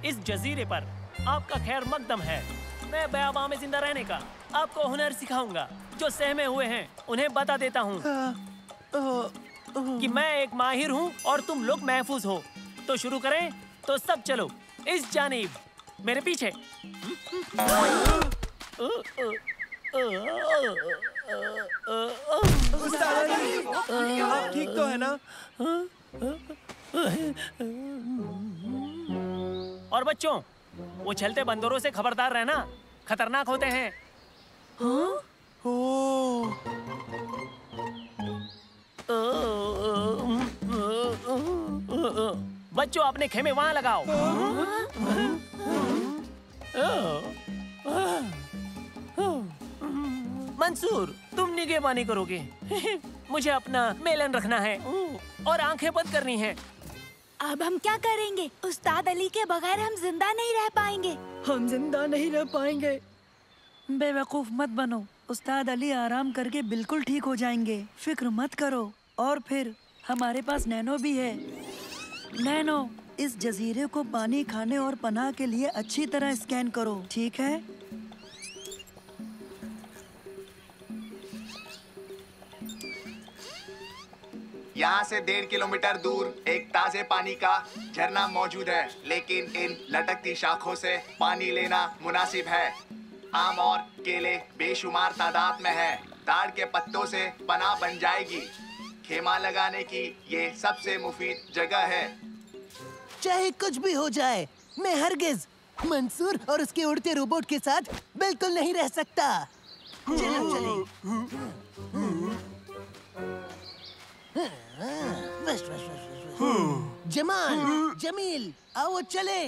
इस जजीरे पर आपका खैर मकदम है। मैं बयाबा में जिंदा रहने का आपको हुनर सिखाऊंगा। जो सहमे हुए हैं उन्हें बता देता हूँ कि मैं एक माहिर हूँ और तुम लोग महफूज हो। तो शुरू करें? तो सब चलो इस जानिब, मेरे पीछे। उस्ताद अली, आप ठीक तो है ना? और बच्चों, वो चलते बंदरों से खबरदार रहना, खतरनाक होते हैं। बच्चों, अपने खेमे वहां लगाओ। मंसूर, तुम निगहबानी करोगे। मुझे अपना मेलन रखना है और आंखें बंद करनी है। अब हम क्या करेंगे? उस्ताद अली के बगैर हम जिंदा नहीं रह पाएंगे। हम जिंदा नहीं रह पाएंगे। बेवकूफ मत बनो। उस्ताद अली आराम करके बिल्कुल ठीक हो जाएंगे, फिक्र मत करो। और फिर हमारे पास नैनो भी है। नैनो, इस जजीरे को पानी, खाने और पनाह के लिए अच्छी तरह स्कैन करो, ठीक है? यहाँ से 1.5 किलोमीटर दूर एक ताजे पानी का झरना मौजूद है, लेकिन इन लटकती शाखों से पानी लेना मुनासिब है। आम और केले बेशुमार तादाद में है। ताड़ के पत्तों से पनाह बन जाएगी। खेमा लगाने की ये सबसे मुफीद जगह है। चाहे कुछ भी हो जाए, मैं हरगिज मंसूर और उसके उड़ते रोबोट के साथ बिल्कुल नहीं रह सकता। चलो चले। बस बस बस। जमाल, जमील, आओ चले।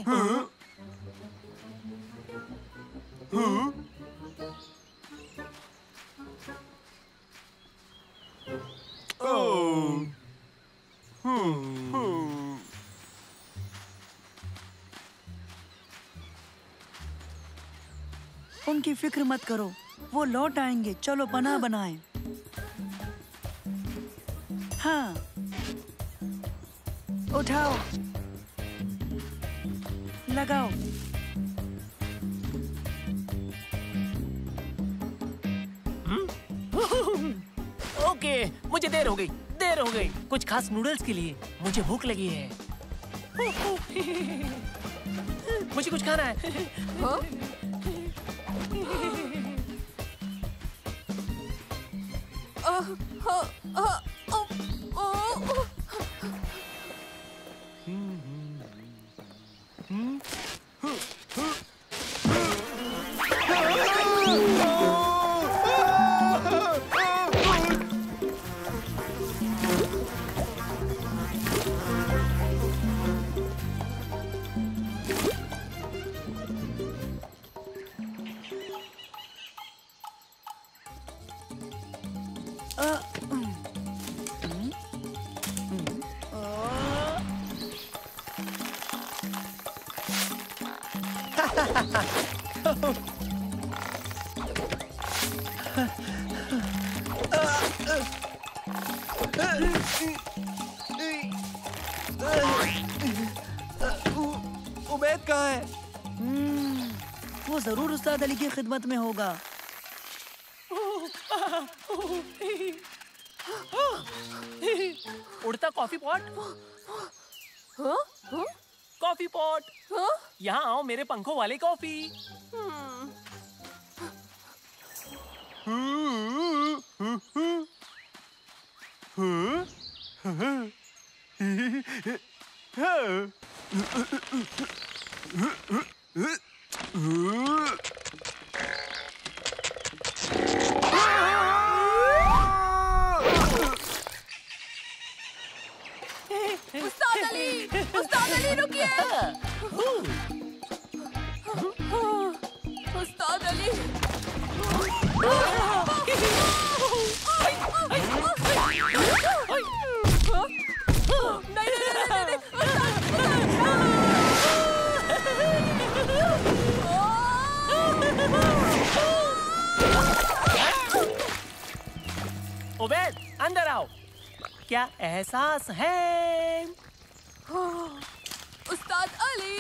उनकी फिक्र मत करो, वो लौट आएंगे। चलो पनाह बनाएं। हाँ, उठाओ, लगाओ। ओके, मुझे देर हो गई। कुछ खास नूडल्स के लिए मुझे भूख लगी है। मुझे कुछ खाना है। उबैद कहाँ है? वो जरूर उस्ताद अली की खिदमत में होगा। उड़ता कॉफी पॉट। कॉफी पॉट, यहाँ आओ मेरे पंखों वाले कॉफी। उस्ताद अली रुकिए। उस्ताद अली। उबैद, अंदर आओ। क्या एहसास है? उस्ताद अली,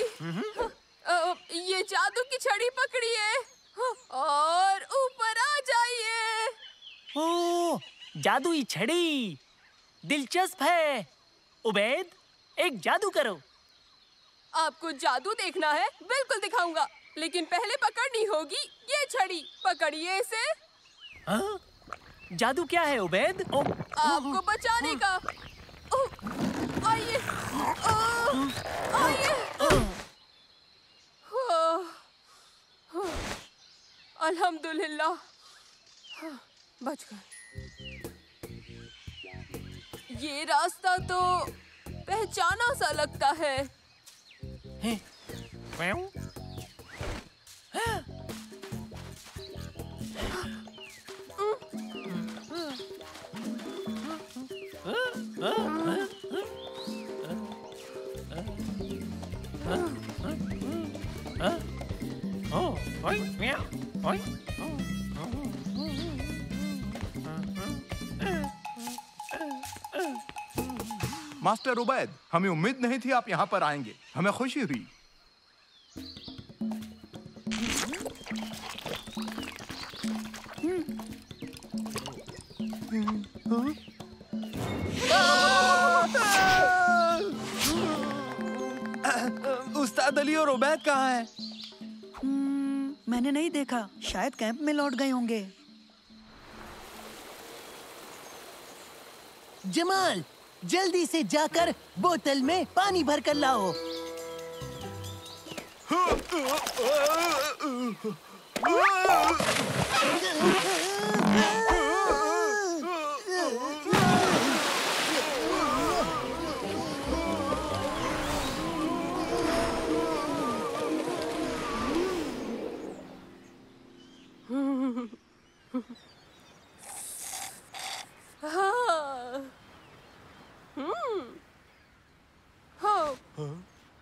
जादुई छड़ी। दिलचस्प है। उबैद, एक जादू करो। आपको जादू देखना है? बिल्कुल दिखाऊंगा, लेकिन पहले पकड़नी होगी ये छड़ी। पकड़िए इसे। हाँ? जादू क्या है उबैद? आपको बचाने का। आइए, आइए। अल्हम्दुलिल्लाह, बच गए। ये रास्ता तो पहचाना सा लगता है। मास्टर उबैद, हमें उम्मीद नहीं थी आप यहाँ पर आएंगे। हमें खुशी हुई। उस्ताद अली और उबैद कहाँ हैं? मैंने नहीं देखा, शायद कैंप में लौट गए होंगे। जमाल, जल्दी से जाकर बोतल में पानी भर कर लाओ।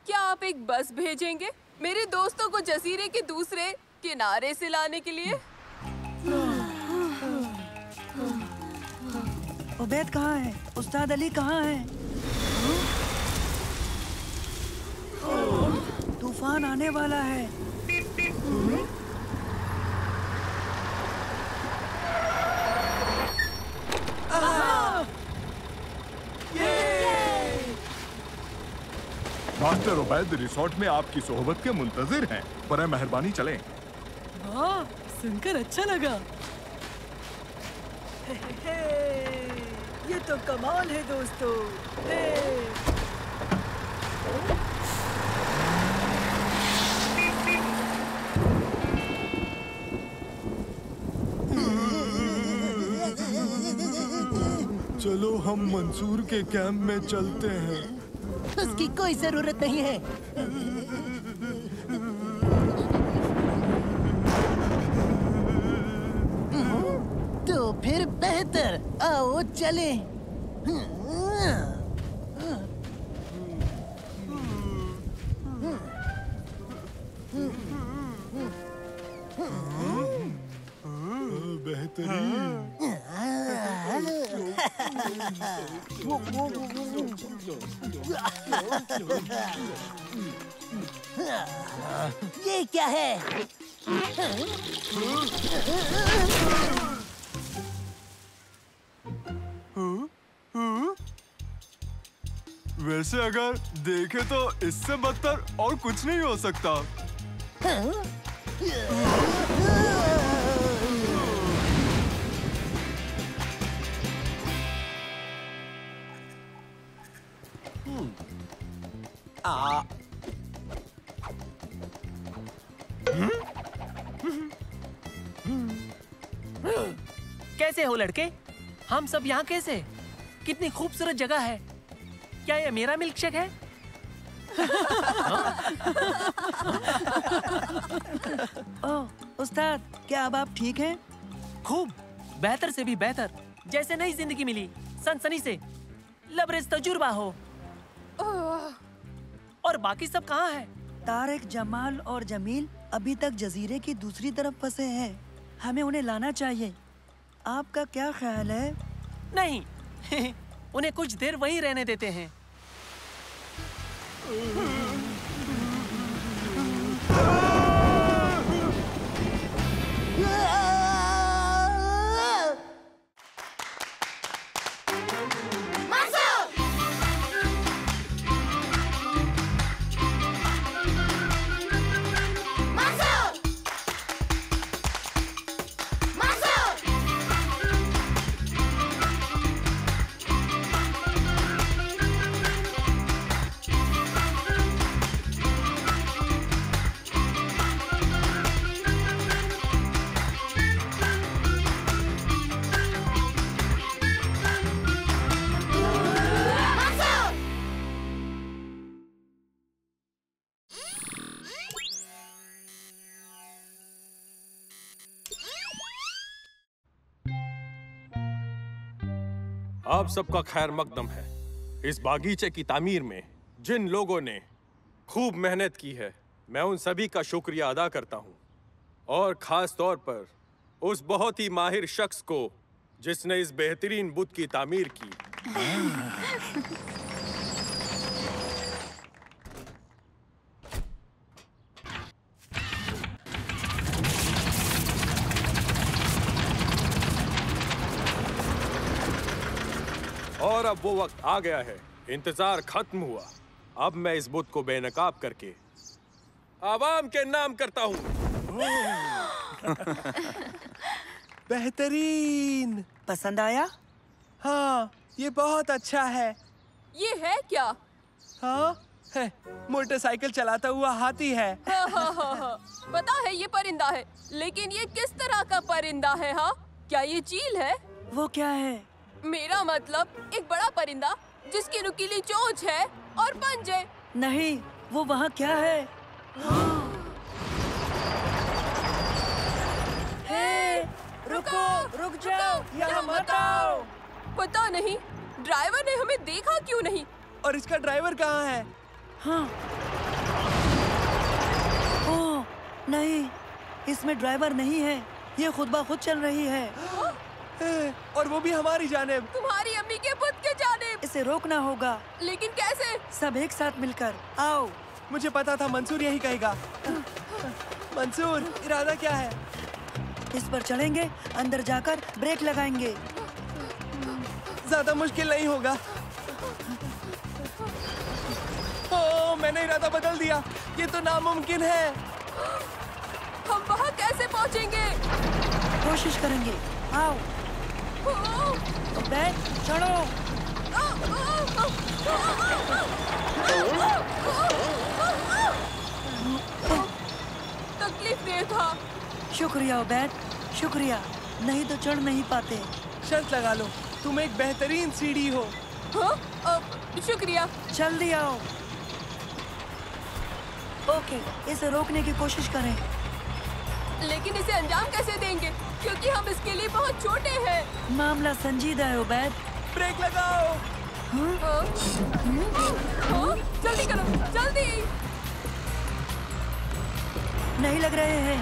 क्या आप एक बस भेजेंगे मेरे दोस्तों को जजीरे के दूसरे किनारे से लाने के लिए? उबैद कहाँ है? उस्ताद अली कहाँ है? तूफान आने वाला है। मास्टर उबैद रिसोर्ट में आपकी सोहबत के मुंतजिर हैं। बराए मेहरबानी चलें। हाँ, सुनकर अच्छा लगा। ये तो कमाल है दोस्तों। चलो हम मंसूर के कैंप में चलते हैं। उसकी कोई जरूरत नहीं है। तो फिर बेहतर, आओ चलें। ये क्या है? वैसे अगर देखे तो इससे बदतर और कुछ नहीं हो सकता। कैसे हो लड़के? हम सब यहाँ कैसे? कितनी खूबसूरत जगह है। क्या ये मेरा मिल्कशेक है? ओह, उस्ताद, क्या अब आप ठीक हैं? खूब, बेहतर से भी बेहतर। जैसे नई जिंदगी मिली, सनसनी से लबरेज तजुर्बा हो। और बाकी सब कहाँ हैं? तारिक, जमाल और जमील अभी तक जजीरे की दूसरी तरफ फंसे हैं। हमें उन्हें लाना चाहिए। आपका क्या ख्याल है? नहीं, उन्हें कुछ देर वहीं रहने देते हैं। आप सबका खैर मकदम है। इस बागीचे की तामीर में जिन लोगों ने खूब मेहनत की है, मैं उन सभी का शुक्रिया अदा करता हूँ, और खास तौर पर उस बहुत ही माहिर शख्स को जिसने इस बेहतरीन बुत की तामीर की। और अब वो वक्त आ गया है, इंतजार खत्म हुआ। अब मैं इस बुत को बेनकाब करके आवाम के नाम करता हूँ। बेहतरीन। पसंद आया? हाँ, ये बहुत अच्छा है। ये है क्या? हाँ, है। मोटरसाइकिल चलाता हुआ हाथी है। हाँ। पता है ये परिंदा है, लेकिन ये किस तरह का परिंदा है? हाँ, क्या ये चील है? वो क्या है? मेरा मतलब एक बड़ा परिंदा जिसकी नुकीली चोंच है और पंजे। नहीं, वो वहाँ क्या है? हे, रुक जाओ, यहाँ मत आओ। पता नहीं ड्राइवर ने हमें देखा क्यों नहीं। और इसका ड्राइवर कहाँ है? हाँ। ओह, नहीं, इसमें ड्राइवर नहीं है। ये खुद ब खुद चल रही है। और वो भी हमारी जानिब। तुम्हारी अम्मी के बुत के जानिब। इसे रोकना होगा। लेकिन कैसे? सब एक साथ मिलकर। आओ। मुझे पता था मंसूर यही कहेगा। मंसूर, इरादा क्या है? इस पर चढ़ेंगे, अंदर जाकर ब्रेक लगाएंगे। ज्यादा मुश्किल नहीं होगा। ओह, मैंने इरादा बदल दिया। ये तो नामुमकिन है। हम वहाँ कैसे पहुँचेंगे? कोशिश करेंगे। आओ। बैठ, चढ़ो। तकलीफ दे था। शुक्रिया उबैद, शुक्रिया। नहीं तो चढ़ नहीं पाते। शर्त लगा लो, तुम एक बेहतरीन सीढ़ी हो। हाँ? शुक्रिया। जल्दी आओ। ओके, इसे रोकने की कोशिश करें। लेकिन इसे अंजाम कैसे देंगे? क्योंकि हम इसके लिए बहुत छोटे हैं। मामला संजीदा है उबैद। ब्रेक लगाओ। जल्दी करो, जल्दी। नहीं लग रहे हैं।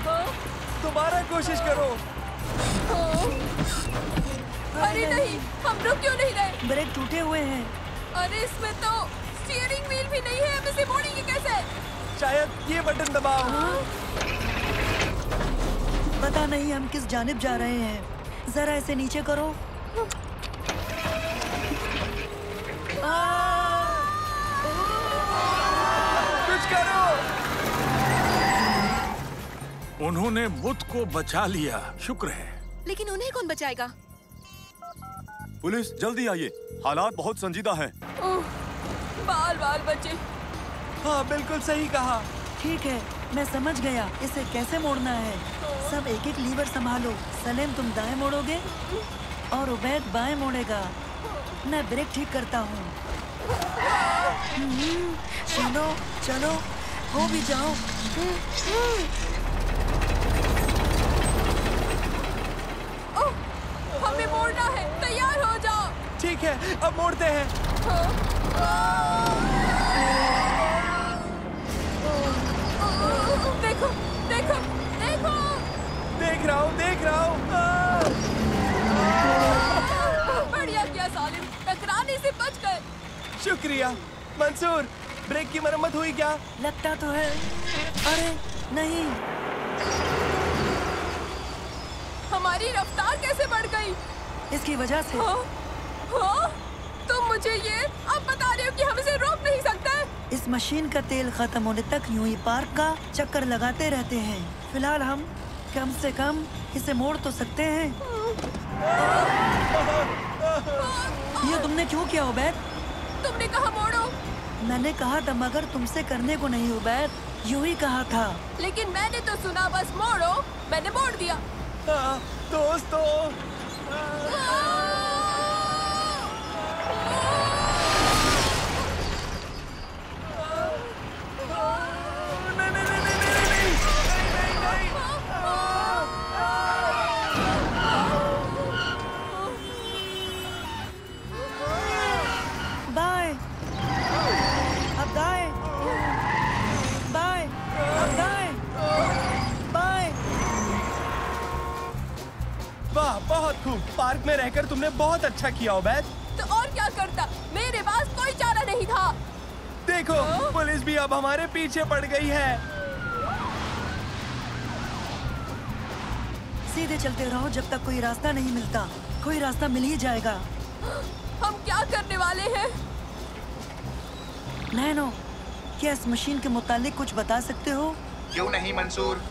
दोबारा कोशिश करो। अरे नहीं, हम रुक क्यों नहीं रहे? ब्रेक टूटे हुए हैं। अरे इसमें तो स्टीयरिंग व्हील भी नहीं है। हम इसे मोड़ेंगे कैसे? शायद ये बटन दबाओ। पता नहीं हम किस जानिब जा रहे हैं। जरा इसे नीचे करो। कुछ करो। उन्होंने बुत को बचा लिया, शुक्र है। लेकिन उन्हें कौन बचाएगा? पुलिस, जल्दी आइए, हालात बहुत संजीदा हैं। बाल बाल बचे। हाँ, बिल्कुल सही कहा। ठीक है, मैं समझ गया इसे कैसे मोड़ना है। सब एक एक लीवर संभालो। सलेम, तुम दाएं मोड़ोगे और उबैद बाएं मोड़ेगा। मैं ब्रेक ठीक करता हूँ। चलो चलो, हो भी जाओ। हमें मोड़ना है, तैयार हो जाओ। ठीक है, अब मोड़ते हैं। देखो देखो देखो। देख रहा हूँ। बढ़िया किया सालिम, टकराने से बच गए। शुक्रिया। मंसूर, ब्रेक की मरम्मत हुई क्या? लगता तो है। अरे नहीं, हमारी रफ्तार कैसे बढ़ गई? इसकी वजह से। हाँ? तुम मुझे ये अब बता रहे हो कि हम इसे रोक नहीं सकते? इस मशीन का तेल खत्म होने तक यूं ही पार्क का चक्कर लगाते रहते हैं। फिलहाल हम कम से कम इसे मोड़ तो सकते हैं। ये तुमने क्यों किया उबैद? तुमने कहा मोड़ो। मैंने कहा था मगर तुमसे करने को नहीं उबैद, यूं ही कहा था। लेकिन मैंने तो सुना बस मोड़ो, मैंने मोड़ दिया। दोस्तों, बहुत खूब। पार्क में रहकर तुमने बहुत अच्छा किया ओबैद। तो और क्या करता, मेरे पास कोई चारा नहीं था। देखो पुलिस भी अब हमारे पीछे पड़ गई है। सीधे चलते रहो जब तक कोई रास्ता नहीं मिलता। कोई रास्ता मिल ही जाएगा। हम क्या करने वाले हैं? नैनो, क्या इस मशीन के मुतालिक कुछ बता सकते हो? क्यों नहीं मंसूर।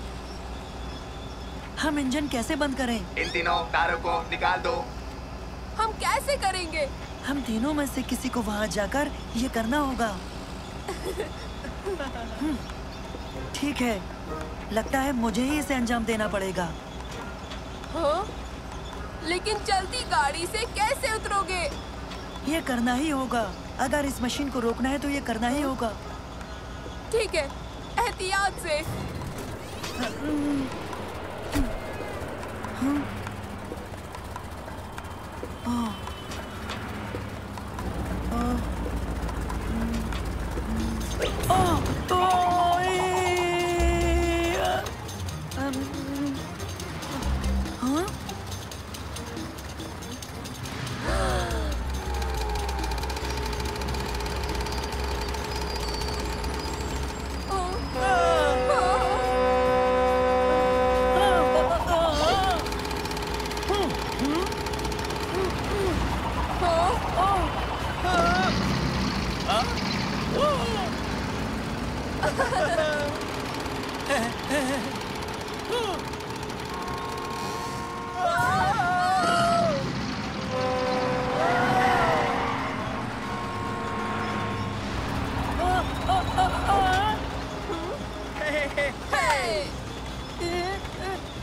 हम इंजन कैसे बंद करें? इन तीनों तारों को निकाल दो। हम कैसे करेंगे? हम तीनों में से किसी को वहाँ जाकर ये करना होगा। ठीक है, लगता है मुझे ही इसे अंजाम देना पड़ेगा। हाँ? लेकिन चलती गाड़ी से कैसे उतरोगे? ये करना ही होगा। अगर इस मशीन को रोकना है तो ये करना ही होगा। ठीक है, एहतियात से।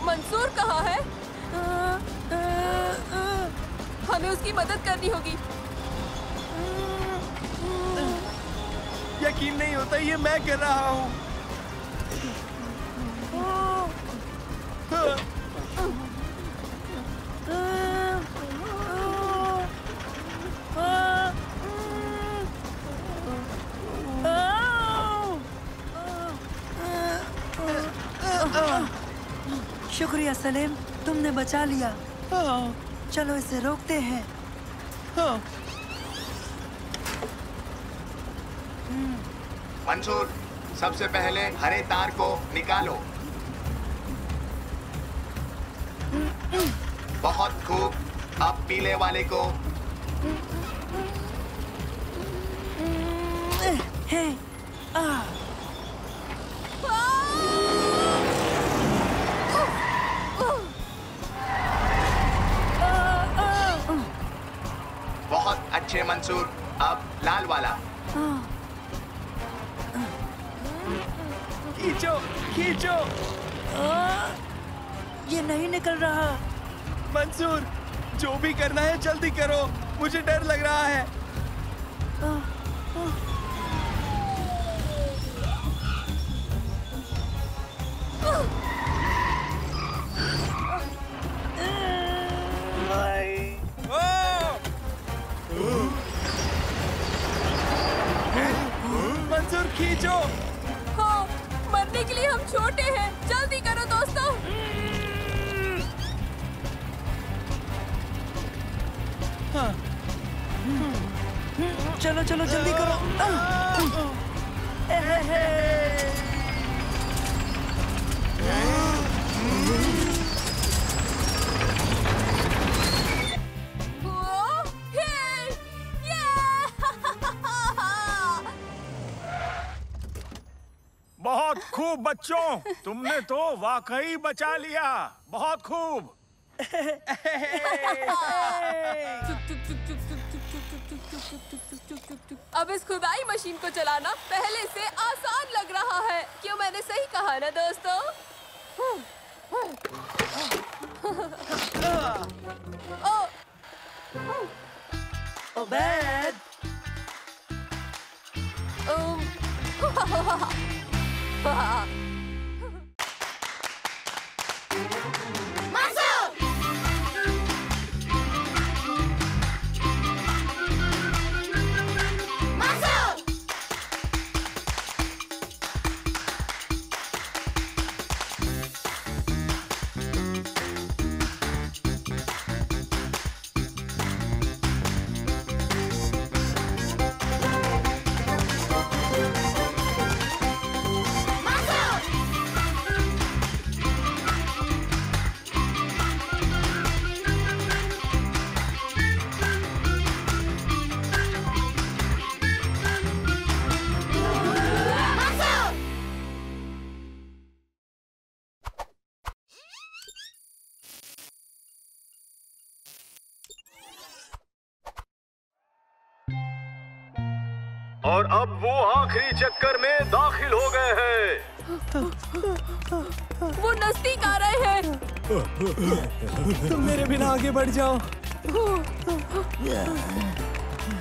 मंसूर कहाँ है? हमें उसकी मदद करनी होगी। यकीन नहीं होता ये मैं कर रहा हूँ। शुक्रिया सलीम, तुमने बचा लिया। चलो इसे रोकते हैं। मंसूर, सबसे पहले हरे तार को निकालो। बहुत खूब। अब पीले वाले को। बहुत अच्छे मंसूर। अब लाल वाला। खींचो, खींचो। ये नहीं निकल रहा। मंसूर, जो भी करना है जल्दी करो, मुझे डर लग रहा है। मंसूर खींचो। हाँ, मरने के लिए हम छोटे हैं। जल्दी करो दोस्तों। चलो चलो जल्दी करो। बहुत खूब बच्चों, तुमने तो वाकई बचा लिया। बहुत खूब। अब इस खुदाई मशीन को चलाना पहले से आसान लग रहा है। क्यों, मैंने सही कहा ना दोस्तों? ओबैद। और अब वो आखिरी चक्कर में दाखिल हो गए हैं। वो नजदीक आ रहे हैं। तुम मेरे बिना आगे बढ़ जाओ।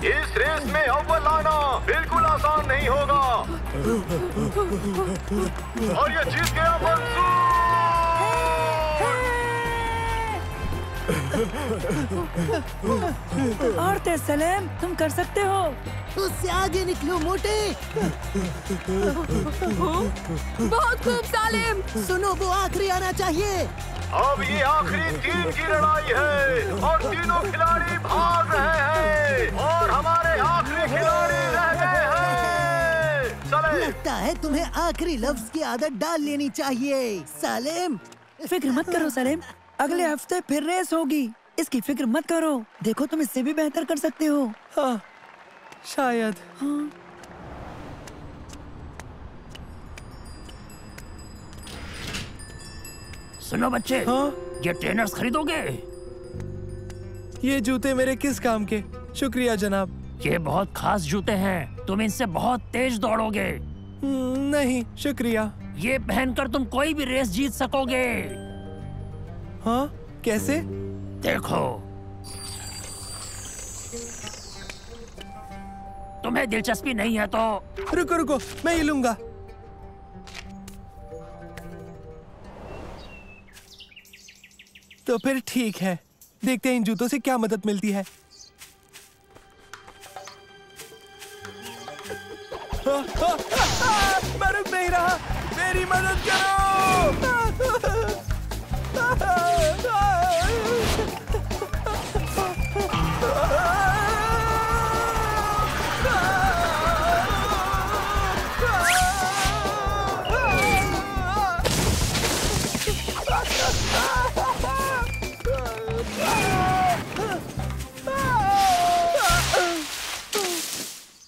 इस रेस में अव्वल आना बिल्कुल आसान नहीं होगा। और ये जीत गया मंसूर। और तेज सलेम, तुम कर सकते हो। उससे आगे निकलो मोटे। बहुत खूब सालिम। सुनो, वो आखिरी आना चाहिए। अब ये आखिरी 3 की लड़ाई है और तीनों खिलाड़ी भाग रहे हैं और हमारे आखिरी खिलाड़ी रह गए हैं। लगता है तुम्हें आखिरी लफ्ज की आदत डाल लेनी चाहिए सालिम। फिक्र मत करो सलेम, अगले हफ्ते फिर रेस होगी, इसकी फिक्र मत करो। देखो तुम इससे भी बेहतर कर सकते हो। हाँ, शायद। हाँ। सुनो बच्चे, हाँ? ये ट्रेनर्स खरीदोगे? ये जूते मेरे किस काम के? शुक्रिया जनाब। ये बहुत खास जूते हैं, तुम इनसे बहुत तेज दौड़ोगे। नहीं शुक्रिया। ये पहनकर तुम कोई भी रेस जीत सकोगे। हाँ, कैसे? देखो, तुम्हें दिलचस्पी नहीं है तो रुको रुको, मैं ये लूंगा। तो फिर ठीक है, देखते हैं इन जूतों से क्या मदद मिलती है। मैं रुक नहीं रहा, मेरी मदद करो।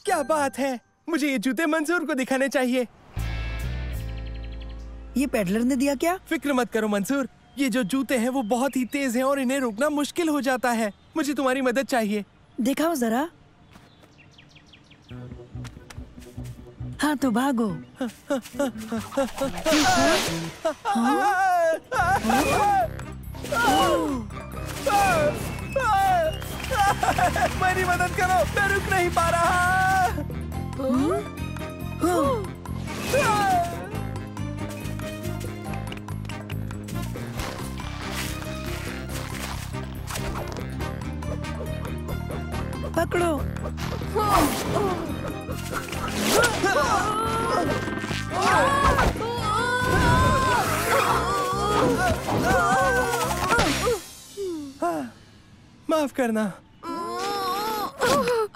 क्या बात है, मुझे ये जूते मंसूर को दिखाने चाहिए। ये पेडलर ने दिया क्या? फिक्र मत करो मंसूर, ये जो जूते हैं वो बहुत ही तेज हैं और इन्हें रोकना मुश्किल हो जाता है। मुझे तुम्हारी मदद चाहिए। दिखाओ जरा। हाँ तो भागो। मेरी मदद करो, मैं रुक नहीं पा रहा। पकड़ो। माफ करना।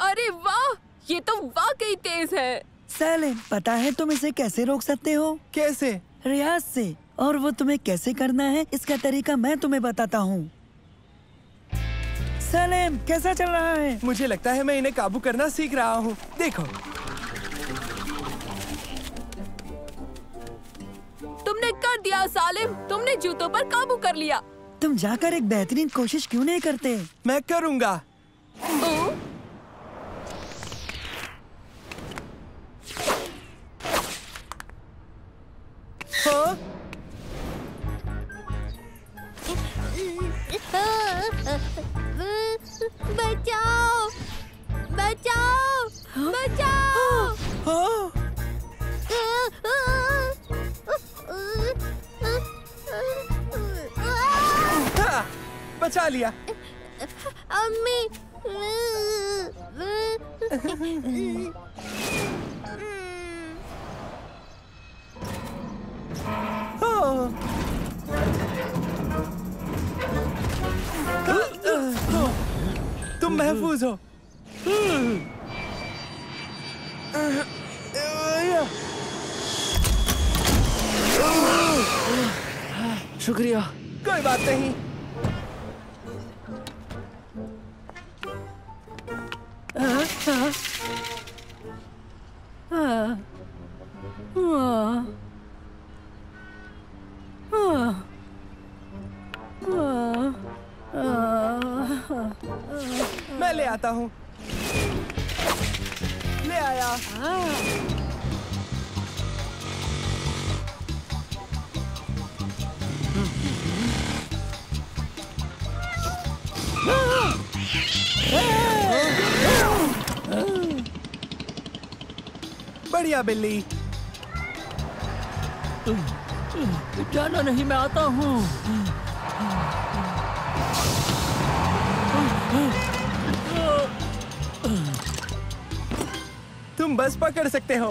अरे वाह, ये तो वाकई तेज है। सलेम, पता है तुम इसे कैसे रोक सकते हो? कैसे? रियाज से। और वो तुम्हें कैसे करना है इसका तरीका मैं तुम्हें बताता हूँ। सलेम, कैसा चल रहा है? मुझे लगता है मैं इन्हें काबू करना सीख रहा हूँ। देखो, तुमने कर दिया सालिम, तुमने जूतों पर काबू कर लिया। तुम जाकर एक बेहतरीन कोशिश क्यों नहीं करते? मैं करूँगा। हाँ? बचाओ, बचाओ, बचाओ। हाँ? हाँ, बचा लिया। अम्मी। तुम महफूज हो। शुक्रिया। कोई बात नहीं। मैं ले आता हूँ। ले ले आया। बढ़िया बिल्ली। जाना नहीं, मैं आता हूँ। तुम बस पकड़ सकते हो।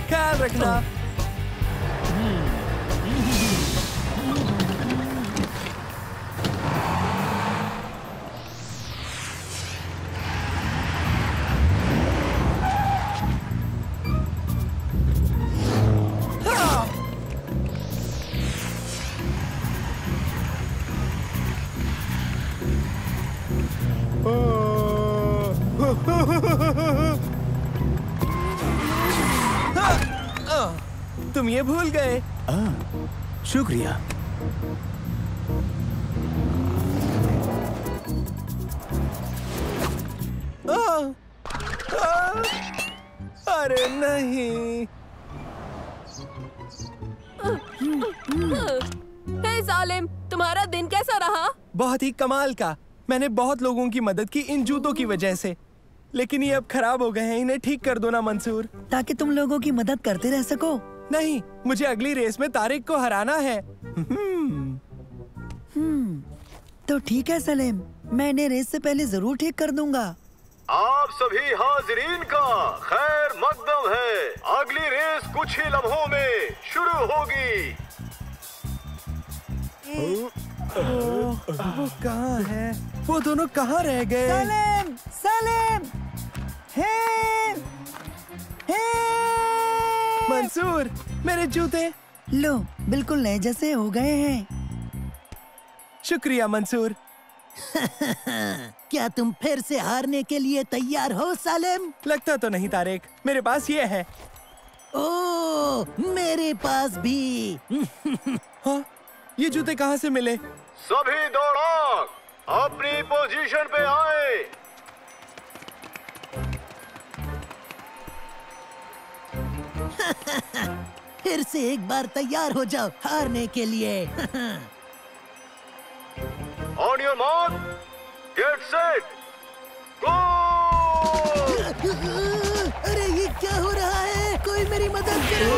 ख्याल रखना। तुम ये भूल गए। शुक्रिया। अरे नहीं। हे सालिम, तुम्हारा दिन कैसा रहा? बहुत ही कमाल का। मैंने बहुत लोगों की मदद की इन जूतों की वजह से, लेकिन ये अब खराब हो गए हैं। इन्हें ठीक कर दो ना मंसूर। ताकि तुम लोगों की मदद करते रह सको। नहीं, मुझे अगली रेस में तारिक को हराना है। तो ठीक है सलीम, मैं इन्हें रेस से पहले जरूर ठीक कर दूंगा। आप सभी हाजिरीन का खैर मकदम है। अगली रेस कुछ ही लम्हों में शुरू होगी। वो कहाँ है? वो दोनों कहाँ रह गए? सलीम, सलीम, हे, हे। मंसूर, मेरे जूते। लो, बिल्कुल नए जैसे हो गए हैं। शुक्रिया मंसूर। क्या तुम फिर से हारने के लिए तैयार हो सालिम? लगता तो नहीं तारिक, मेरे पास ये है। ओ, मेरे पास भी। हाँ, ये जूते कहाँ से मिले? सभी दौड़ाक अपनी पोजीशन पे आए। फिर से एक बार तैयार हो जाओ हारने के लिए। On your mark, get set, go! अरे ये क्या हो रहा है? कोई मेरी मदद करो।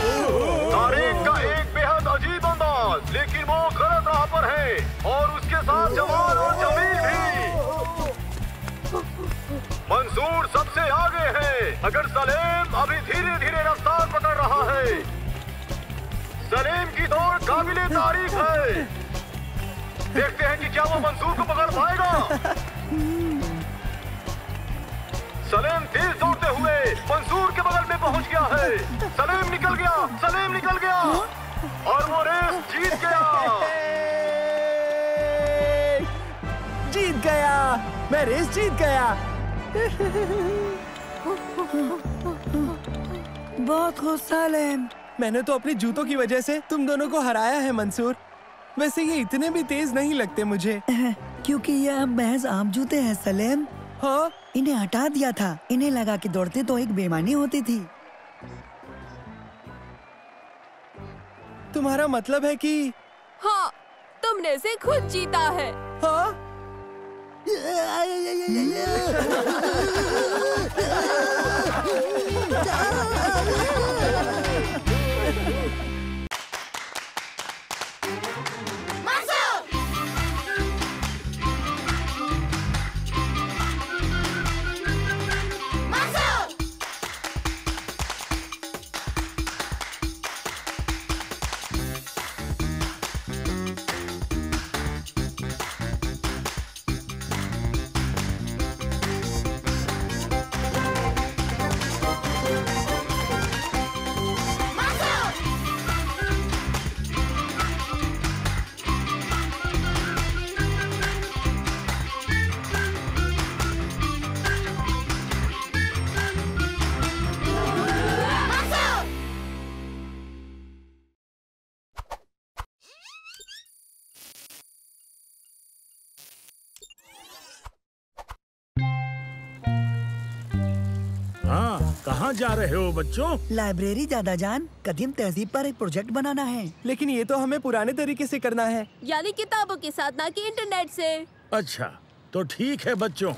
तारिक का एक बेहद अजीब अंदाज, लेकिन वो गलत राह पर है और उसके साथ जमाल और जमील भी। मंसूर सबसे आगे है, मगर सलीम अभी धीरे धीरे रफ्तार पकड़ रहा है। सलीम की दौड़ काबिले तारीफ है। देखते हैं कि क्या वो मंसूर को पकड़ पाएगा। सलीम तेज दौड़ते हुए मंसूर के बगल में पहुंच गया है। सलीम निकल गया, सलीम निकल गया और वो रेस जीत गया। जीत गया, मैं रेस जीत गया। बहुत खुश सलीम। मैंने तो अपने जूतों की वजह से तुम दोनों को हराया है मंसूर। वैसे ये इतने भी तेज नहीं लगते मुझे। क्योंकि ये अब महज आम जूते हैं सलीम। हाँ? इन्हें हटा दिया था। इन्हें लगा कि दौड़ते तो एक बेईमानी होती थी। तुम्हारा मतलब है कि? हाँ, तुमने इसे खुद जीता है। हाँ? कहाँ जा रहे हो बच्चों? लाइब्रेरी दादा जान, कदीम तहजीब पर एक प्रोजेक्ट बनाना है। लेकिन ये तो हमें पुराने तरीके से करना है। यानी किताबों के साथ, ना कि इंटरनेट से। अच्छा, तो ठीक है बच्चों।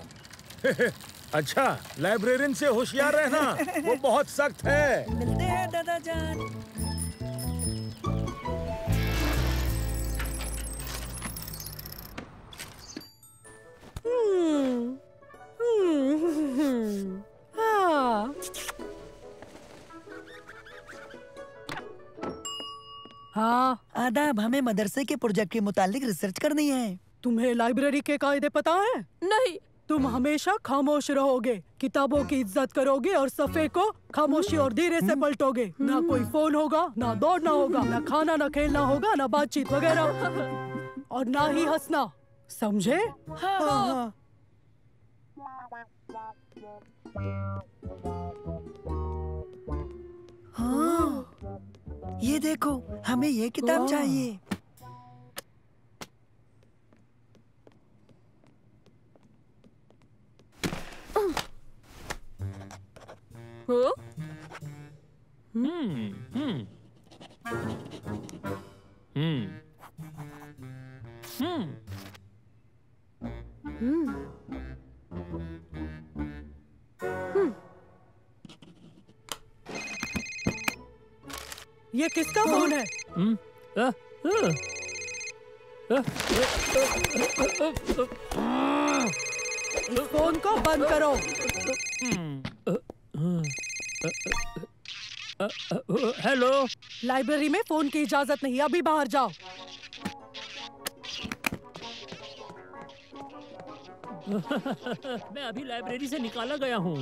अच्छा, लाइब्रेरियन से होशियार रहना, वो बहुत सख्त है। मिलते हैं दादा जान। हाँ, आदाब, हमें मदरसे के प्रोजेक्ट के मुतालिक रिसर्च करनी है। तुम्हें लाइब्रेरी के कायदे पता है? नहीं। तुम हमेशा खामोश रहोगे, किताबों की इज्जत करोगे और सफे को खामोशी और धीरे से पलटोगे। ना कोई फोन होगा, ना दौड़ना होगा, ना खाना, ना खेलना होगा, ना बातचीत वगैरह, और ना ही हंसना, समझे? हाँ। हाँ, ये देखो, हमें ये किताब चाहिए। ये किसका फोन है? इस फोन को बंद करो। हेलो, लाइब्रेरी में फोन की इजाजत नहीं, अभी बाहर जाओ। मैं अभी लाइब्रेरी से निकाला गया हूँ।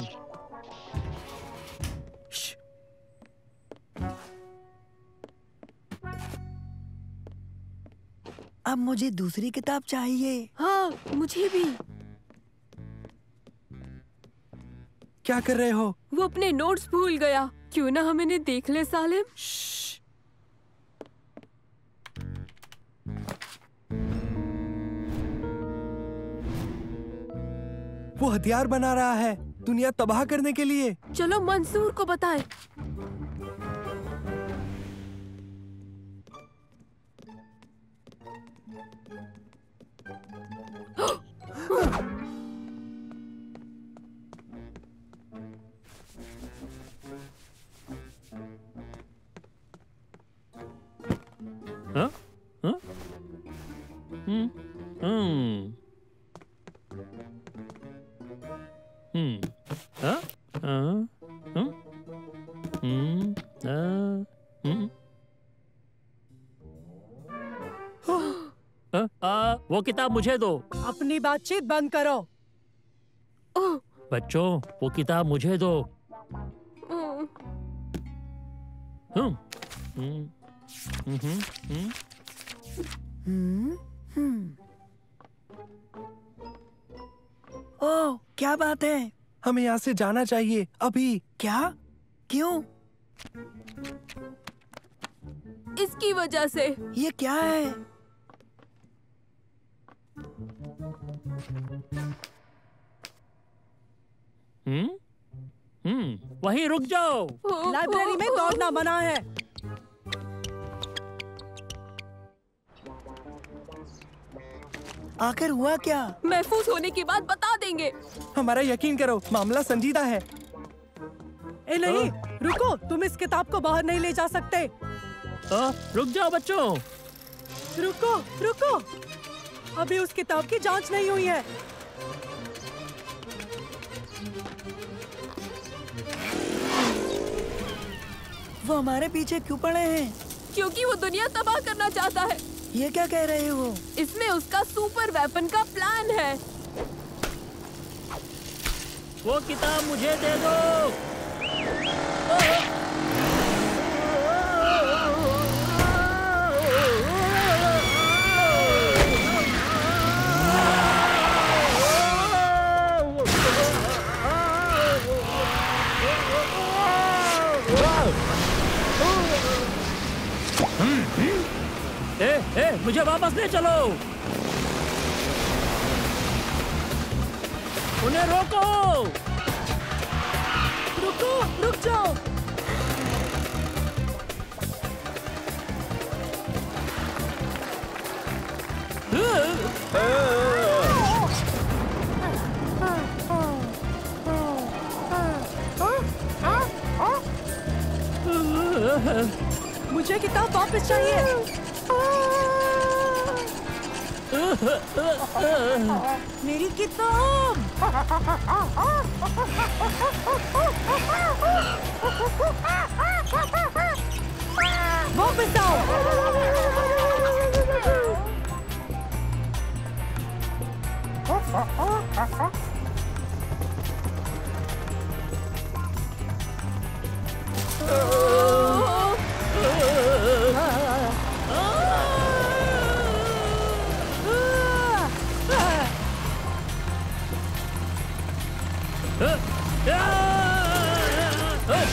अब मुझे दूसरी किताब चाहिए। हाँ, मुझे भी। क्या कर रहे हो? वो अपने नोट्स भूल गया। क्यों ना हम इन्हें देख ले सालिम। वो हथियार बना रहा है, दुनिया तबाह करने के लिए। चलो मंसूर को बताएं। हाँ? हाँ? वो किताब मुझे दो। अपनी बातचीत बंद करो। बच्चों, वो किताब मुझे दो। ओह, क्या बात है? हमें यहाँ से जाना चाहिए अभी। क्या? क्यों? इसकी वजह से। ये क्या है? वहीं रुक जाओ। लाइब्रेरी में दौड़ना मना है। आखिर हुआ क्या? महफूज होने की बात बता देंगे। हमारा यकीन करो, मामला संजीदा है। ए नहीं, रुको, तुम इस किताब को बाहर नहीं ले जा सकते। रुक जाओ बच्चों। रुको, रुको, अभी उस किताब की जांच नहीं हुई है। वो हमारे पीछे क्यों पड़े हैं? क्योंकि वो दुनिया तबाह करना चाहता है। ये क्या कह रहे हो? इसमें उसका सुपर वेपन का प्लान है। वो किताब मुझे दे दो। मुझे वापस ले चलो। उन्हें रोको। रुको, रुक जाओ। मुझे किताब वापस चाहिए। मेरी किताब। वापस आओ।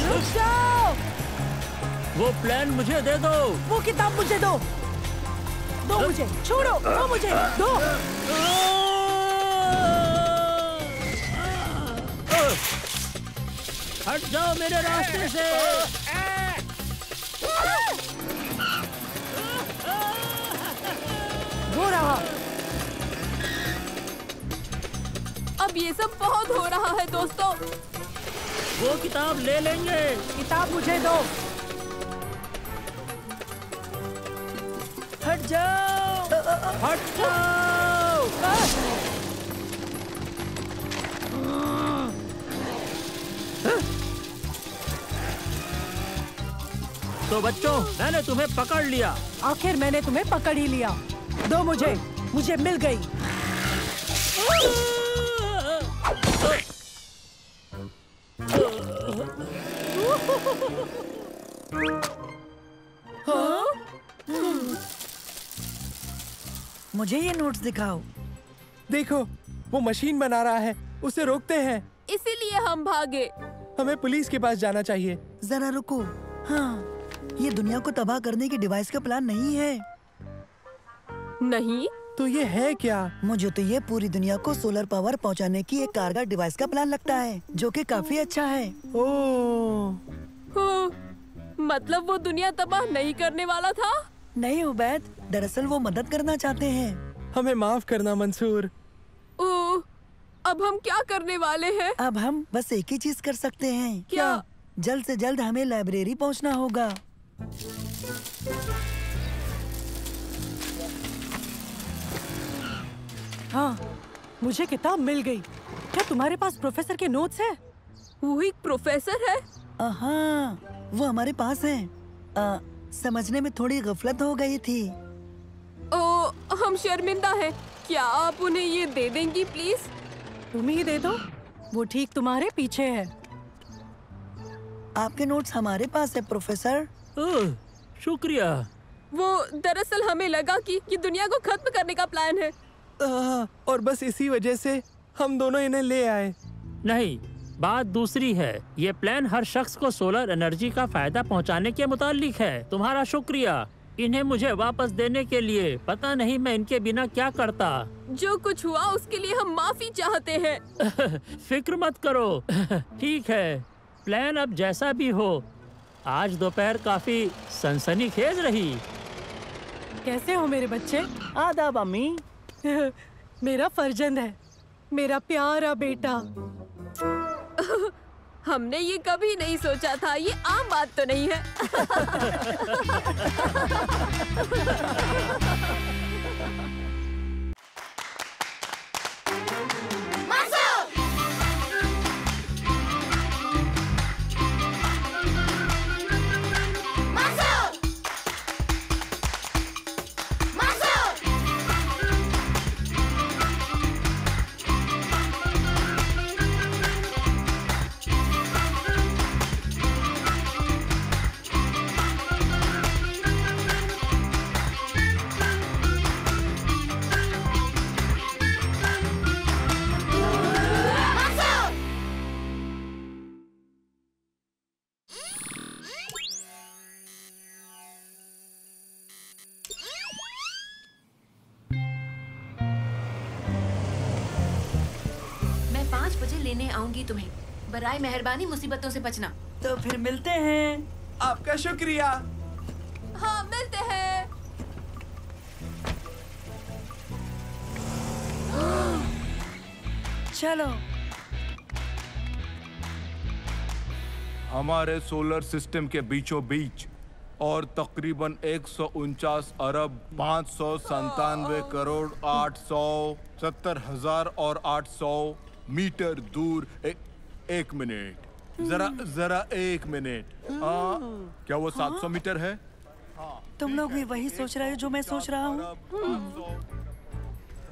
रुक जाओ। वो प्लान मुझे दे दो। वो किताब मुझे दो। दो मुझे, छोड़ो, दो मुझे, दो। हट जाओ मेरे रास्ते से। वो रहा। अब ये सब बहुत हो रहा है दोस्तों। वो किताब ले लेंगे। किताब मुझे दो। हट जाओ, हट जाओ। तो बच्चों, मैंने तुम्हें पकड़ लिया। आखिर मैंने तुम्हें पकड़ ही लिया। दो मुझे, मुझे मिल गई। हाँ? मुझे ये नोट्स दिखाओ। देखो, वो मशीन बना रहा है। उसे रोकते हैं। इसीलिए हम भागे। हमें पुलिस के पास जाना चाहिए। जरा रुको। हाँ, ये दुनिया को तबाह करने की डिवाइस का प्लान नहीं है। नहीं तो ये है क्या? मुझे तो ये पूरी दुनिया को सोलर पावर पहुंचाने की एक कारगर डिवाइस का प्लान लगता है, जो कि काफी अच्छा है। ओह, मतलब वो दुनिया तबाह नहीं करने वाला था? नहीं उबैद, दरअसल वो मदद करना चाहते हैं। हमें माफ करना मंसूर। ओह, अब हम क्या करने वाले हैं? अब हम बस एक ही चीज कर सकते हैं। क्या? जल्द से जल्द हमें लाइब्रेरी पहुंचना होगा। हाँ, मुझे किताब मिल गई। क्या तुम्हारे पास प्रोफेसर के नोट्स हैं? वो एक प्रोफेसर है? हाँ, वो हमारे पास है। समझने में थोड़ी गफलत हो गई थी। ओ, हम शर्मिंदा हैं। क्या आप उन्हें ये दे देंगी प्लीज? तुम ही दे दो, वो ठीक तुम्हारे पीछे है। आपके नोट्स हमारे पास है प्रोफेसर। शुक्रिया। वो दरअसल हमें लगा कि ये दुनिया को खत्म करने का प्लान है। और बस इसी वजह से हम दोनों इन्हें ले आए। नहीं, बात दूसरी है। ये प्लान हर शख्स को सोलर एनर्जी का फायदा पहुंचाने के मुतालिक है। तुम्हारा शुक्रिया इन्हें मुझे वापस देने के लिए। पता नहीं मैं इनके बिना क्या करता। जो कुछ हुआ उसके लिए हम माफी चाहते हैं। फिक्र मत करो। ठीक है, प्लान अब जैसा भी हो। आज दोपहर काफी सनसनीखेज रही। कैसे हो मेरे बच्चे? आदाब अम्मी। मेरा फर्जंद है, मेरा प्यारा बेटा। हमने ये कभी नहीं सोचा था। ये आम बात तो नहीं है। मैं 5 बजे लेने आऊंगी तुम्हें। बराए मेहरबानी मुसीबतों से बचना। तो फिर मिलते हैं। आपका शुक्रिया। हाँ, मिलते हैं। चलो। हमारे सोलर सिस्टम के बीचों बीच और तकरीबन 149 अरब 597 करोड़ 870,000 और 800 मीटर दूर एक मिनट, जरा एक मिनट। क्या वो 700 मीटर है? तुम लोग भी वही सोच रहे हो जो मैं सोच रहा हूँ?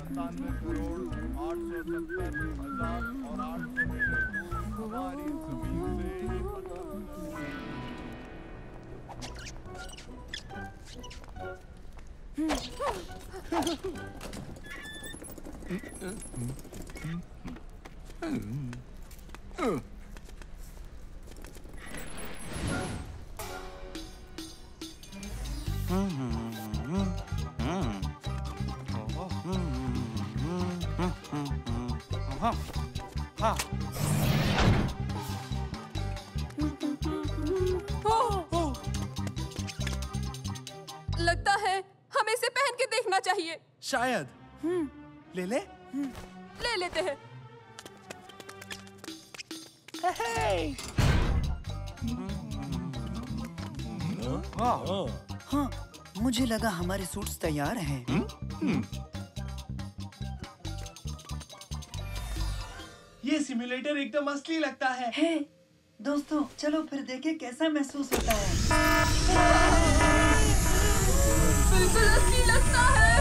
97 करोड़ 870,000 और 800 मीटर दूर हमारी जमीन से। लगता है हमें इसे पहन के देखना चाहिए। शायद। ले ले? ले लेते हैं। हाँ, मुझे लगा हमारे सूट्स तैयार हैं। ये सिम्युलेटर एकदम असली लगता है। हे, दोस्तों, चलो फिर देखें कैसा महसूस होता है। बिल्कुल असली लगता है।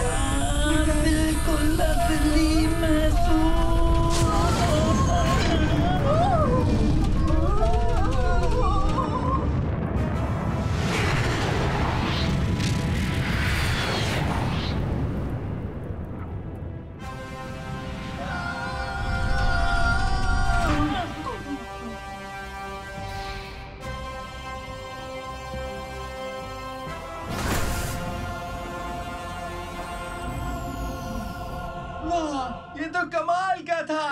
बिल्कुल असली महसूस। वाह, ये तो कमाल का था।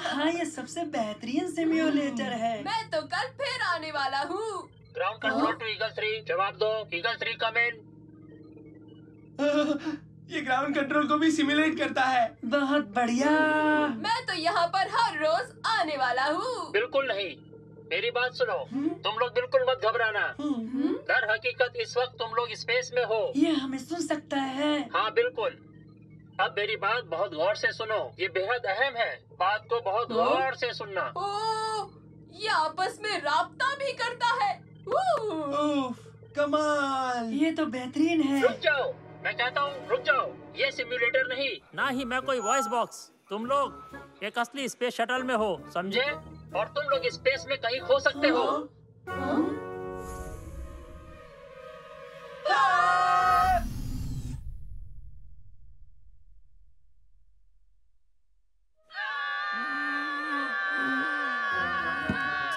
हाँ, ये सबसे बेहतरीन सिम्युलेटर है। मैं तो कल फिर आने वाला हूँ। ग्राउंड कंट्रोल टू ईगल 3, जवाब दो। ईगल 3 कम इन। ये ग्राउंड कंट्रोल को भी सिमुलेट करता है। बहुत बढ़िया। मैं तो यहाँ पर हर रोज आने वाला हूँ। बिल्कुल नहीं, मेरी बात सुनो। तुम लोग बिल्कुल मत घबराना। दर हकीकत इस वक्त तुम लोग स्पेस में हो। ये हमें सुन सकता है। हाँ बिल्कुल। अब मेरी बात बहुत गौर से सुनो, ये बेहद अहम है। बात को बहुत गौर से सुनना। ओह, ये आपस में राब्ता भी करता है। उफ, कमाल। ये तो बेहतरीन है। रुक जाओ, मैं कहता हूँ रुक जाओ। ये सिम्युलेटर नहीं, ना ही मैं कोई वॉइस बॉक्स। तुम लोग एक असली स्पेस शटल में हो, समझे? और तुम लोग स्पेस में कहीं खो सकते हो।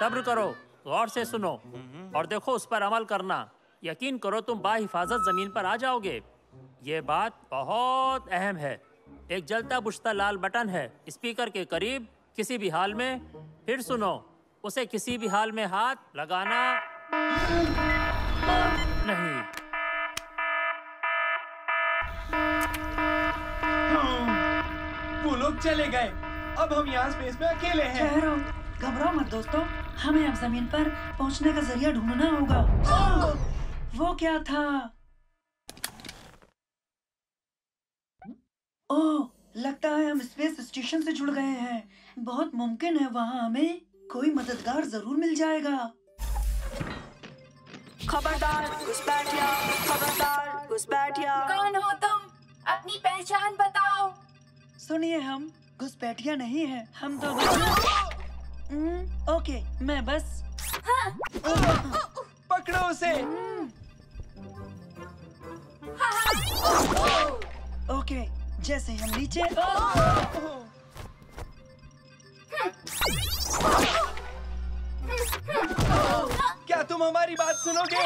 सब्र करो, गौर से सुनो और देखो, उस पर अमल करना। यकीन करो तुम बाहिफाजत जमीन पर आ जाओगे। ये बात बहुत अहम है। एक जलता बुझता लाल बटन है स्पीकर के करीब। किसी भी हाल में, फिर सुनो, उसे किसी भी हाल में हाथ लगाना नहीं। वो लोग चले गए। अब हम यहाँ स्पेस में अकेले हैं। ठहरो, घबराओ मत दोस्तों, हमें अब जमीन पर पहुंचने का जरिया ढूंढना होगा। वो क्या था? ओह, लगता है हम स्पेस स्टेशन से जुड़ गए हैं। बहुत मुमकिन है वहाँ हमें कोई मददगार जरूर मिल जाएगा। खबरदार घुसपैठिया, खबरदार घुसपैठिया। कौन हो तुम? अपनी पहचान बताओ। सुनिए, हम घुसपैठिया नहीं है, हम तो ओके, मैं बस पकड़ो उसे। ओके, जैसे हम नीचे। क्या तुम हमारी बात सुनोगे?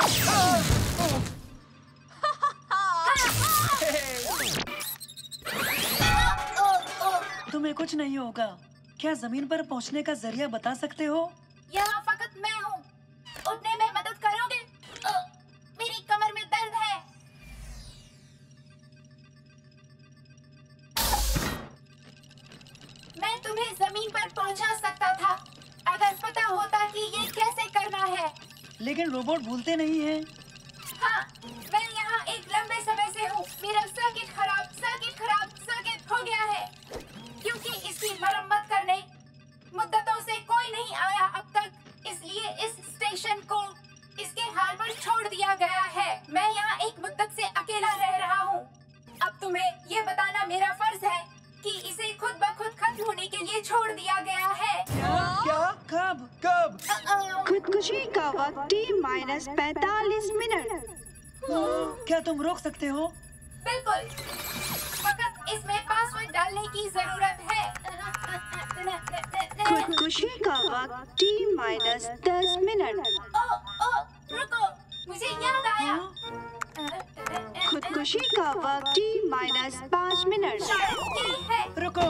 तुम्हें कुछ नहीं होगा। क्या जमीन पर पहुंचने का जरिया बता सकते हो? यहाँ फकत मैं हूँ। उठने में मदद करोगे? मेरी कमर में दर्द है। मैं तुम्हें जमीन पर पहुँचा सकता था अगर पता होता कि ये कैसे करना है। लेकिन रोबोट भूलते नहीं हैं। हाँ, मैं यहाँ एक लंबे समय से हूँ। मेरा सर्किट खराब हो गया है क्योंकि इसकी मरम्मत करने मुद्दतों से कोई नहीं आया अब तक, इसलिए इस स्टेशन को इसके हाल पर छोड़ दिया गया है। मैं यहाँ एक मुद्दत से अकेला रह रहा हूँ। अब तुम्हें ये बताना मेरा फर्ज है कि इसे खुद ब खुद खत्म होने के लिए छोड़ दिया गया है। क्या? कब? खुदकुशी का वक्त T-45 मिनट। क्या तुम रोक सकते हो? बिल्कुल, फकत इसमें पासवर्ड डालने की जरूरत है। खुदकुशी का वक्त T-10 मिनट। रुको, मुझे याद आया। खुदकुशी का वक्त T-5 मिनट। ये है। रुको,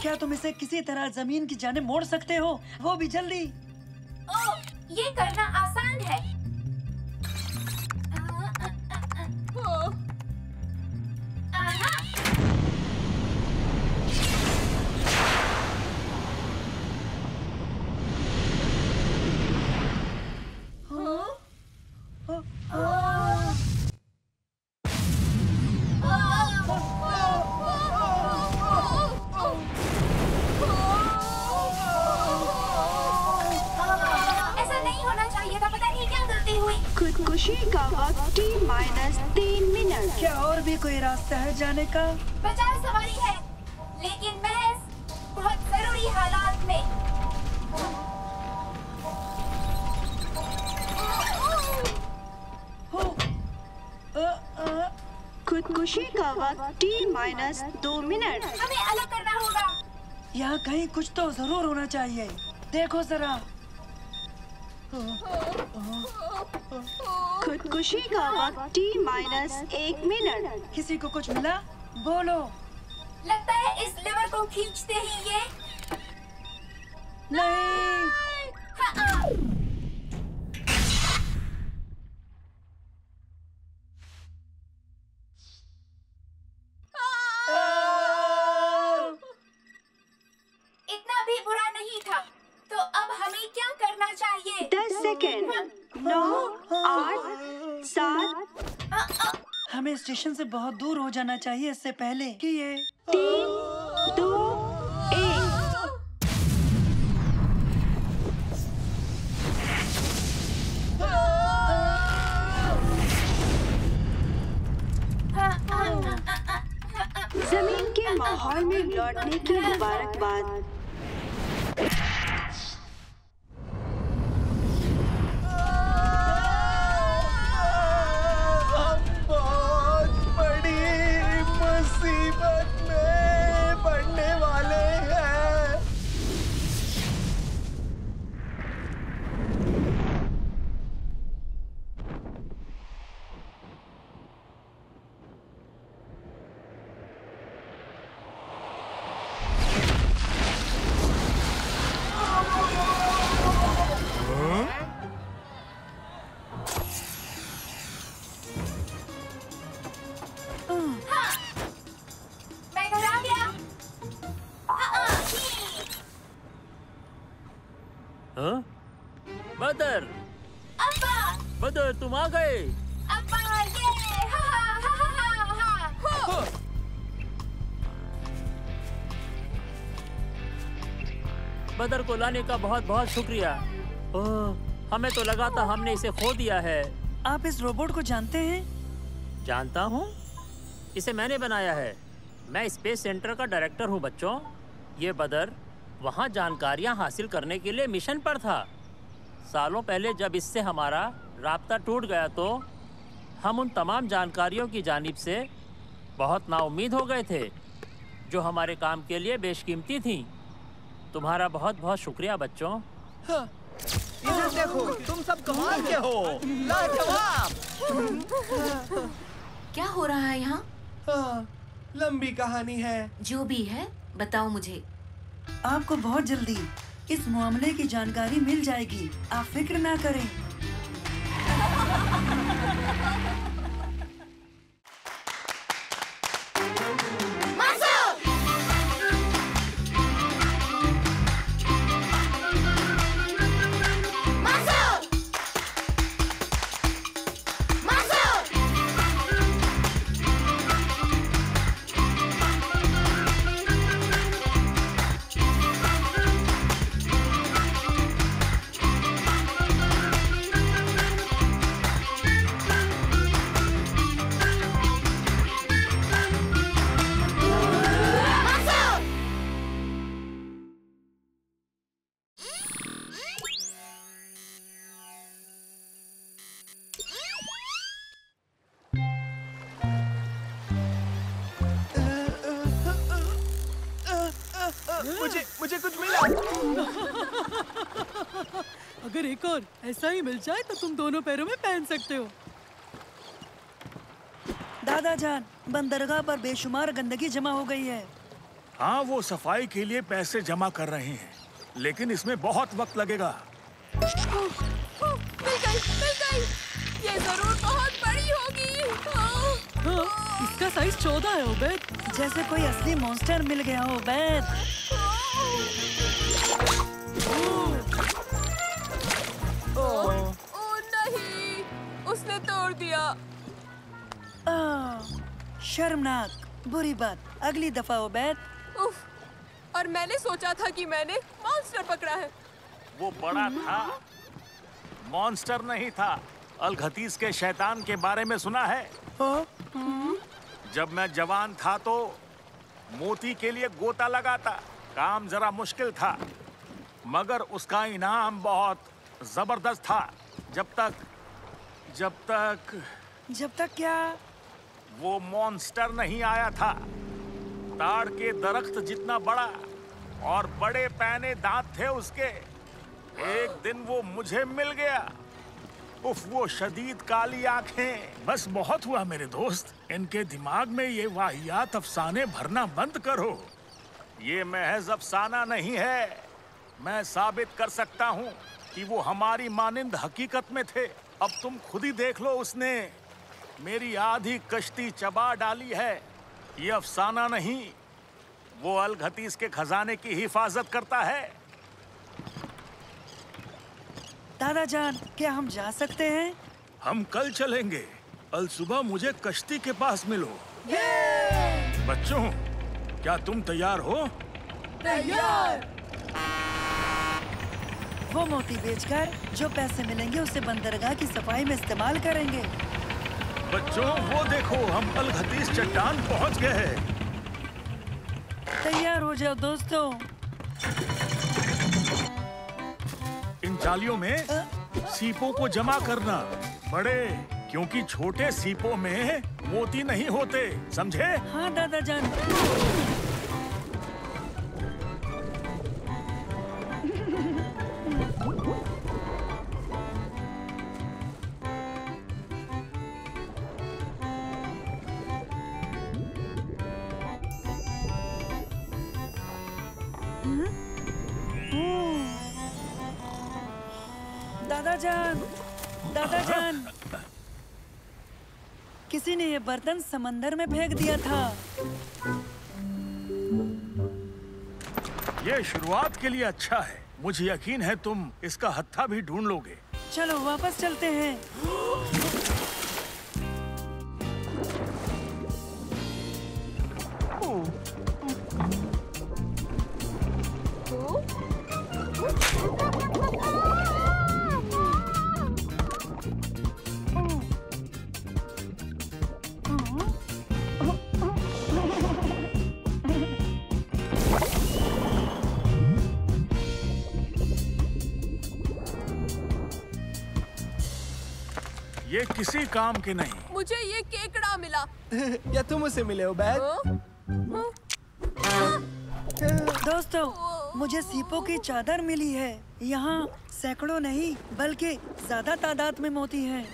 क्या तुम इसे किसी तरह जमीन की जाने मोड़ सकते हो? वो भी जल्दी। ये करना आसान है। खुदकुशी का वक्त T-3 मिनट। क्या और भी कोई रास्ता है जाने का? बचाव सवारी है, लेकिन महज बहुत जरूरी हालात में। खुदकुशी का वक्त T-2 मिनट। हमें अलग करना होगा। यहाँ कहीं कुछ तो जरूर होना चाहिए। देखो जरा। खुदकुशी का वक्त T-1 मिनट। किसी को कुछ मिला? बोलो। लगता है इस लेवर को खींचते ही ये नहीं। इतना भी बुरा नहीं था। तो अब हमें क्या करना चाहिए? 10 सेकेंड। 9, 8, 7। हमें स्टेशन से बहुत दूर हो जाना चाहिए इससे पहले कि ये 3, 2, 1। जमीन के माहौल में लौटने की मुबारकबाद। बदर, तुम आ गए। बदर को लाने का बहुत बहुत शुक्रिया। ओह, हमें तो लगा था हमने इसे खो दिया है। आप इस रोबोट को जानते हैं? जानता हूँ, इसे मैंने बनाया है। मैं स्पेस सेंटर का डायरेक्टर हूँ बच्चों। ये बदर वहाँ जानकारियाँ हासिल करने के लिए मिशन पर था। सालों पहले जब इससे हमारा राब्ता टूट गया तो हम उन तमाम जानकारियों की जानिब से बहुत नाउम्मीद हो गए थे जो हमारे काम के लिए बेशकीमती थीं। तुम्हारा बहुत बहुत शुक्रिया बच्चों। हाँ, इधर देखो, तुम सब कमाल के हो, लाजवाब। क्या हो रहा है यहाँ? हाँ, लंबी कहानी है। जो भी है बताओ मुझे। आपको बहुत जल्दी इस मामले की जानकारी मिल जाएगी, आप फिक्र ना करें। मुझे कुछ मिला। अगर एक और ऐसा ही मिल जाए तो तुम दोनों पैरों में पहन सकते हो। दादा जान, बंदरगाह पर बेशुमार गंदगी जमा हो गई है। हाँ, वो सफाई के लिए पैसे जमा कर रहे हैं, लेकिन इसमें बहुत वक्त लगेगा। मिल गई। ये जरूर बहुत बड़ी होगी। हाँ, इसका साइज 14 है उबैद। जैसे कोई असली मॉन्स्टर मिल गया हो उबैद। ओ नहीं, उसने तोड़ दिया। शर्मनाक, बुरी बात। अगली दफा उबैद। उफ, और मैंने सोचा था कि मैंने मॉन्स्टर पकड़ा है। वो बड़ा था, मॉन्स्टर नहीं था। अलघतीस के शैतान के बारे में सुना है? जब मैं जवान था तो मोती के लिए गोता लगाता। काम जरा मुश्किल था, मगर उसका इनाम बहुत जबरदस्त था। जब तक क्या? वो मॉन्स्टर नहीं आया था। ताड़ के दरख्त जितना बड़ा और बड़े पैने दांत थे उसके। एक दिन वो मुझे मिल गया। उफ, वो शदीद काली आंखें। बस बहुत हुआ मेरे दोस्त, इनके दिमाग में ये वाहियात अफसाने भरना बंद करो। ये महज अफसाना नहीं है, मैं साबित कर सकता हूँ कि वो हमारी मानिंद हकीकत में थे। अब तुम खुद ही देख लो, उसने मेरी आधी कश्ती चबा डाली है। ये अफसाना नहीं, वो अलघतीस के खजाने की हिफाजत करता है। दादा जान, क्या हम जा सकते हैं? हम कल चलेंगे। कल सुबह मुझे कश्ती के पास मिलो। बच्चों, क्या तुम तैयार हो? तैयार। वो मोती बेचकर जो पैसे मिलेंगे उसे बंदरगाह की सफाई में इस्तेमाल करेंगे। बच्चों, वो देखो, हम अलघतीस चट्टान पहुंच गए हैं। तैयार हो जाओ दोस्तों। इन जालियों में सीपों को जमा करना, बड़े, क्योंकि छोटे सीपों में मोती नहीं होते, समझे? हाँ दादा जान। दादा जान, किसी ने ये बर्तन समंदर में फेंक दिया था। ये शुरुआत के लिए अच्छा है। मुझे यकीन है तुम इसका हत्था भी ढूंढ लोगे। चलो वापस चलते हैं। ये किसी काम के नहीं। मुझे ये केकड़ा मिला। या तुम उसे मिले हो बैग? दोस्तों, मुझे सीपों की चादर मिली है। यहाँ सैकड़ों नहीं बल्कि ज्यादा तादाद में मोती हैं।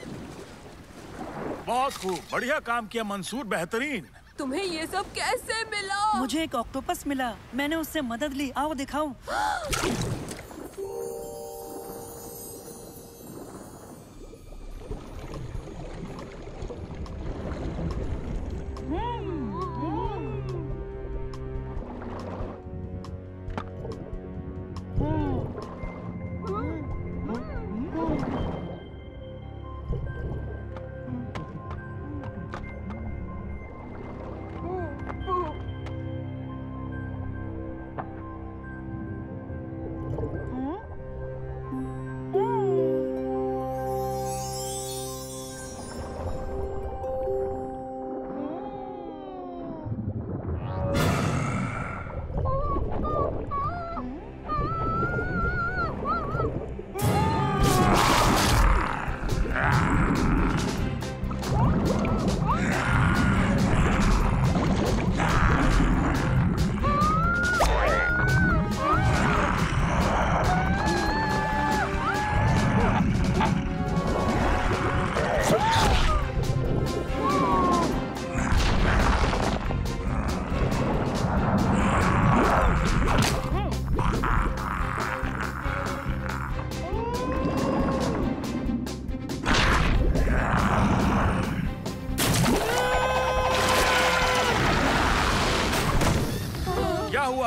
बहुत खूब, बढ़िया काम किया मंसूर, बेहतरीन। तुम्हें ये सब कैसे मिला? मुझे एक ऑक्टोपस मिला, मैंने उससे मदद ली। आओ दिखाऊं।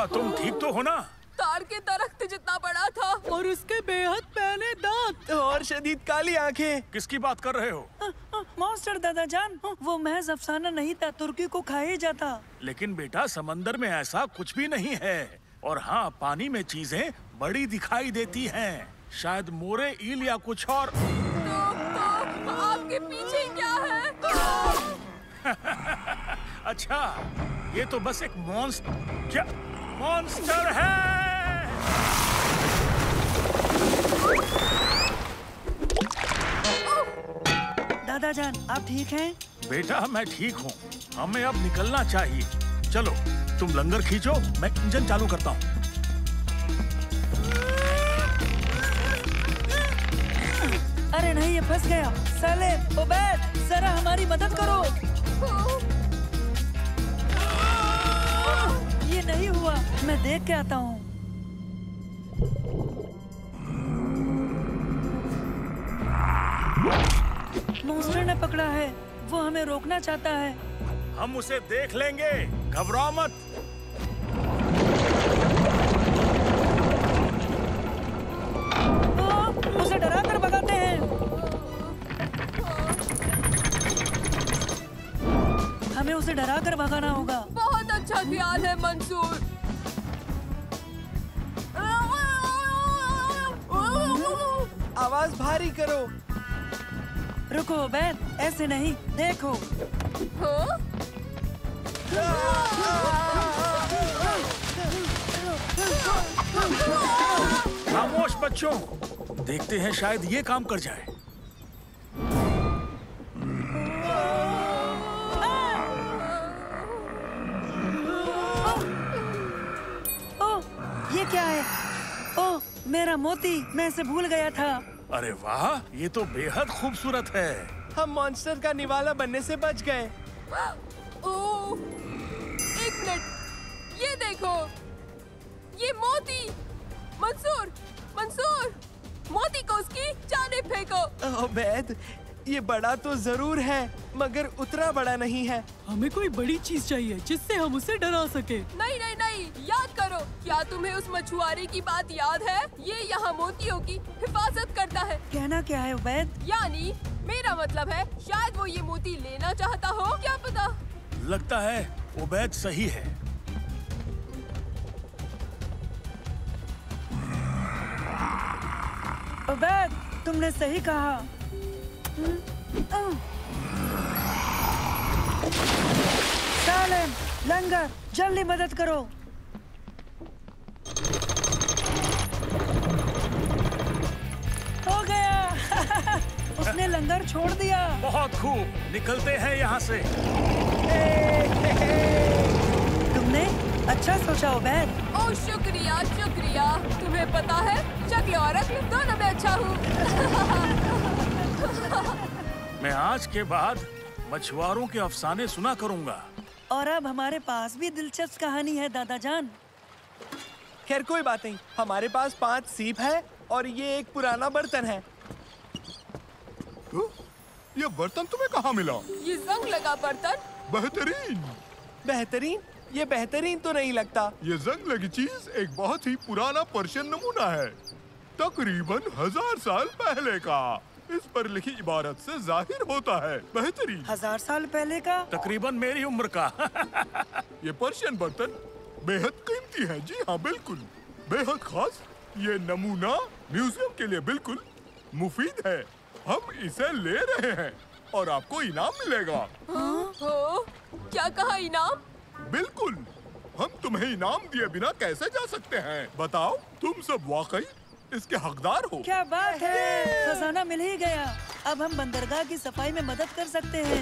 तुम ठीक तो हो ना? ताड़ के दरख्त जितना बड़ा था और उसके बेहद पैने दांत और शदीद काली आंखें। किसकी बात कर रहे हो? मॉन्स्टर दादा जान, वो महज अफसाना नहीं था, तुर्की को खाया ही जाता। लेकिन बेटा समंदर में ऐसा कुछ भी नहीं है। और हाँ, पानी में चीजें बड़ी दिखाई देती हैं। शायद मोरे, ईल या कुछ और। तो आपके पीछे क्या है? अच्छा, ये तो बस एक मॉन्स्टर है। दादा जान, आप ठीक हैं? बेटा मैं ठीक हूँ। हमें अब निकलना चाहिए। चलो तुम लंगर खींचो, मैं इंजन चालू करता हूँ। अरे नहीं, ये फंस गया। साले, ओबैद, जरा हमारी मदद करो। ये नहीं हुआ, मैं देख के आता हूँ। मॉन्स्टर ने पकड़ा है, वो हमें रोकना चाहता है। हम उसे देख लेंगे, घबराओ मत। उसे डरा कर भगाते हैं। हमें उसे डरा कर भगाना होगा। बहुत अच्छा ख्याल है मंसूर। आवाज भारी करो। रुको ओबैद, ऐसे नहीं, देखो। खामोश बच्चों, देखते हैं शायद ये काम कर जाए। ये क्या है? ओह, मेरा मोती, मैं इसे भूल गया था। अरे वाह, ये तो बेहद खूबसूरत है। हम मॉन्स्टर का निवाला बनने से बच गए। ओह, एक मिनट, ये देखो, ये मोती। मंसूर, मंसूर, मोती को उसकी जानिब फेंको। ओबैद, ये बड़ा तो जरूर है, मगर उतना बड़ा नहीं है। हमें कोई बड़ी चीज चाहिए जिससे हम उसे डरा सके। नहीं नहीं नहीं, याद करो, क्या तुम्हें उस मछुआरे की बात याद है? ये यहाँ मोतियों की हिफाजत करता है। कहना क्या है ओबैद? यानी मेरा मतलब है, शायद वो ये मोती लेना चाहता हो, क्या पता। लगता है ओबैद सही है। ओबैद, तुमने सही कहा। सालेम, लंगर, जल्दी मदद करो। हो गया। उसने लंगर छोड़ दिया। बहुत खूब, निकलते हैं यहाँ से। तुमने अच्छा सोचा ओबैद। ओह शुक्रिया शुक्रिया। तुम्हें पता है, शक्ल और अक्ल दोनों में अच्छा हूँ। मैं आज के बाद मछुआरों के अफसाने सुना करूंगा। और अब हमारे पास भी दिलचस्प कहानी है दादा जान। खैर कोई बात नहीं, हमारे पास 5 सीप है और ये एक पुराना बर्तन है। ये बर्तन तुम्हें कहाँ मिला? ये जंग लगा बर्तन। बेहतरीन। बेहतरीन? ये बेहतरीन तो नहीं लगता। ये जंग लगी चीज एक बहुत ही पुराना पर्शियन नमूना है, तकरीबन 1000 साल पहले का। इस पर लिखी इबारत से जाहिर होता है बेहतरीन। 1000 साल पहले का? तकरीबन मेरी उम्र का। ये पर्शियन बर्तन बेहद कीमती है। जी हाँ बिल्कुल, बेहद खास। ये नमूना म्यूजियम के लिए बिल्कुल मुफीद है। हम इसे ले रहे हैं और आपको इनाम मिलेगा। हो? क्या कहा इनाम? बिल्कुल, हम तुम्हें इनाम दिए बिना कैसे जा सकते हैं? बताओ, तुम सब वाकई इसके हकदार हो। क्या बात है, खजाना मिल ही गया। अब हम बंदरगाह की सफाई में मदद कर सकते हैं।